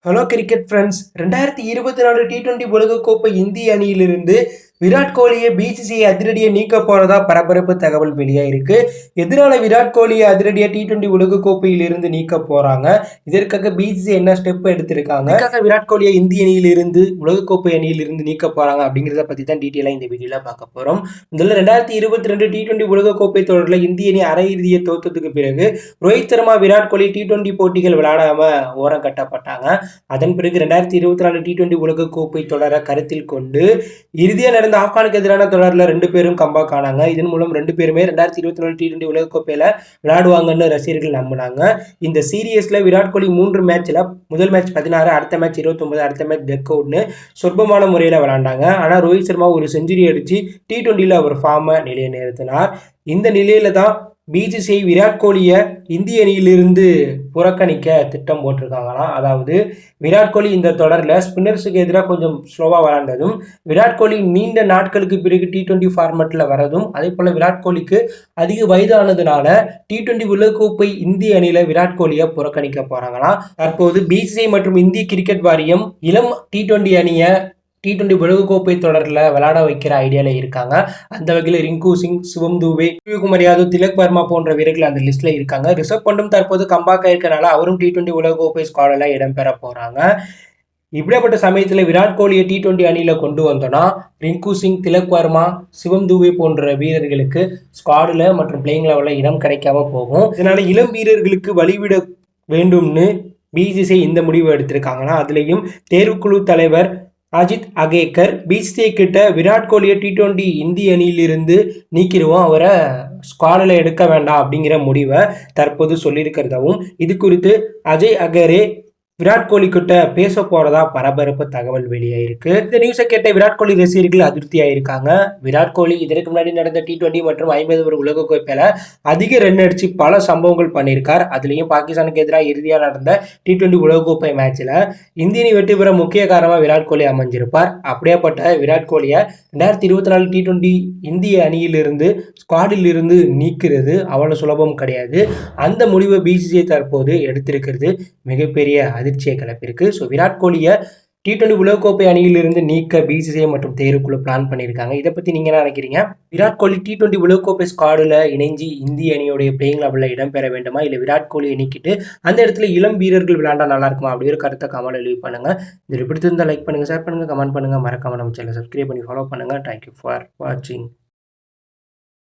Hello cricket friends 2024 T20 உலகக்கோப்பை இந்திய அணியிலிருந்து விராட் கோலியை பிசிசிஐ அதிரடியை நீக்க போறதா பரபரப்பு தகவல் வெளியாயிருக்கு. எதனால விராட் கோலியை அதிரடியா டி20 உலகக்கோப்பையில் இருந்து நீக்க போறாங்க, இதற்காக பிசிசிஐ என்ன ஸ்டெப் எடுத்திருக்காங்க, இதுக்காக விராட் கோலியை இந்திய அணியில் இருந்து உலகக்கோப்பை அணியில் இருந்து நீக்க போறாங்க அப்படிங்கிறத பத்தி தான் டீட்டெயிலா இந்த வீடியோல பார்க்க போறோம். முதல்ல 2022 டி20 உலகக்கோப்பை தொடரில் இந்திய அணி அரையிறுதியை தோத்ததுக்கு பிறகு ரோஹித் சர்மா, விராட் கோலி டி20 போட்டிகள் விளையாடாம ஓரம் கட்டப்பட்டாங்க. அதன் பிறகு 2024 டி20 உலகக்கோப்பை தொடரை கருத்தில் கொண்டு இறுதியாக நடந்த ஆப்கானுக்கு எதிரான தொடரில் 2 பேரும் கம்பேக் ஆனாங்க. இதன் மூலம் 2 பேருமே 2024 டி20 உலகக்கோப்பையில விளையாடுவாங்கன்னு ரசிகர்கள் நம்பினாங்க. இந்த சீரியஸ்ல விராட் கோலி 3 மேட்ச்ல முதல் மேட்ச் 16, அடுத்த மேட்ச் 29, அடுத்த மேட்ச் டக் அவுட்னு சொற்பமான முறையில் விளையாண்டாங்க. ஆனால் ரோஹித் சர்மா ஒரு செஞ்சுரி அடிச்சு டி20ல அவர் ஃபார்மை நிலைநிறுத்தினார். இந்த நிலையில தான் பிசிசிஐ விராட் கோலியை இந்திய அணியிலிருந்து புறக்கணிக்க திட்டம் போட்டிருக்காங்களாம். அதாவது விராட் கோலி இந்த தொடரில் ஸ்பின்னர்ஸுக்கு எதிராக கொஞ்சம் ஸ்லோவாக விளையாண்டதும், விராட் கோலி நீண்ட நாட்களுக்கு பிறகு டி20 ஃபார்மேட்டில் வரதும், அதே போல் விராட் கோலிக்கு அதிக வயதானதுனால டி20 உலகக்கோப்பை இந்திய அணியில் விராட் கோலியை புறக்கணிக்க போகிறாங்களாம். தற்போது பிசிசிஐ மற்றும் இந்திய கிரிக்கெட் வாரியம் இளம் டி20 அணியை டி20 உலகக்கோப்பை தொடரில் விளையாட வைக்கிற ஐடியாவில் இருக்காங்க. அந்த வகையில் ரிங்கு சிங், சிவம் துபே, சூரியகுமார் யாதவ், திலக் வர்மா போன்ற வீரர்கள் அந்த லிஸ்ட்ல இருக்காங்க. ரிஷப் பண்டும் தற்போது கம்பேக் ஆயிருக்கனால அவரும் டி20 உலகக்கோப்பை ஸ்குவாடில் இடம்பெற போறாங்க. இப்படிப்பட்ட சமயத்தில் விராட் கோலியை டி20 அணியில கொண்டு வந்தோம்னா ரிங்கு சிங், திலக் வர்மா, சிவம் துபே போன்ற வீரர்களுக்கு ஸ்குவாடில் மற்றும் பிளேயிங் லெவலில் இடம் கிடைக்காம போகும். இதனால இளம் வீரர்களுக்கு வழிவிட வேண்டும்னு பிசிசிஐ இந்த முடிவு எடுத்திருக்காங்கன்னா, அதுலேயும் தேர்வுக்குழு தலைவர் அஜித் அகேக்கர் பிசிசிஐ கிட்ட விராட் கோலியை டி20 இந்திய அணியிலிருந்து நீக்கிடுவோம், அவரை ஸ்குவாடில் எடுக்க வேண்டாம் அப்படிங்கிற முடிவை தற்போது சொல்லியிருக்கிறதாவும், இது குறித்து அஜய் அகரே விராட் கோலி கிட்ட பேச போறதா பரபரப்பு தகவல் வெளியாயிருக்கு. இந்த நியூஸை கேட்ட விராட் கோலி ரசிகர்கள் அதிருப்தி ஆயிருக்காங்க. விராட் கோலி இதற்கு முன்னாடி நடந்த டி20 மற்றும் 50 ஓவர் உலகக்கோப்பையில அதிக ரன் அடிச்சு பல சம்பவங்கள் பண்ணியிருக்கார். அதுலயும் பாகிஸ்தானுக்கு எதிராக இறுதியாக நடந்த டி20 உலகக்கோப்பை மேட்ச்ல இந்திய அணி வெற்றி பெற முக்கிய காரணமா விராட் கோலி அமைஞ்சிருப்பார். அப்படியேப்பட்ட விராட் கோலியை 2024 டி20 இந்திய அணியிலிருந்து ஸ்குவாடில் இருந்து நீக்கிறது அவ்வளவு சுலபம் கிடையாது. அந்த முடிவை பிசிசிஐ தற்போது எடுத்திருக்கிறது மிகப்பெரிய அதிர்ச்சியை கிளப்பியிருக்கு. ஸோ விராட் கோலியை டி20 உலகக்கோப்பை அணியிலிருந்து நீக்க பிசிசிஐ மற்றும் தேர்வுக்குழு பிளான் பண்ணியிருக்காங்க. இதை பற்றி நீங்கள் என்ன நினைக்கிறீங்க? விராட் கோலி டி20 உலகக்கோப்பை ஸ்குவாடில் இணைஞ்சு இந்திய அணியோடைய பிளேயிங் லெவலில் இடம்பெற வேண்டுமா, இல்லை விராட் கோலியை நீக்கிட்டு அந்த இடத்துல இளம் வீரர்கள் விளையாண்டா நல்லா இருக்குமா அப்படி ஒரு கருத்தை கமெண்ட் லீவ் பண்ணுங்க. இது பிடித்திருந்தால் லைக் பண்ணுங்க, ஷேர் பண்ணுங்க, கமெண்ட் பண்ணுங்க, மறக்காம நம்ம சேனலை சப்ஸ்கிரைப் பண்ணி ஃபாலோ பண்ணுங்க. தேங்க்யூ ஃபார் வாட்சிங்.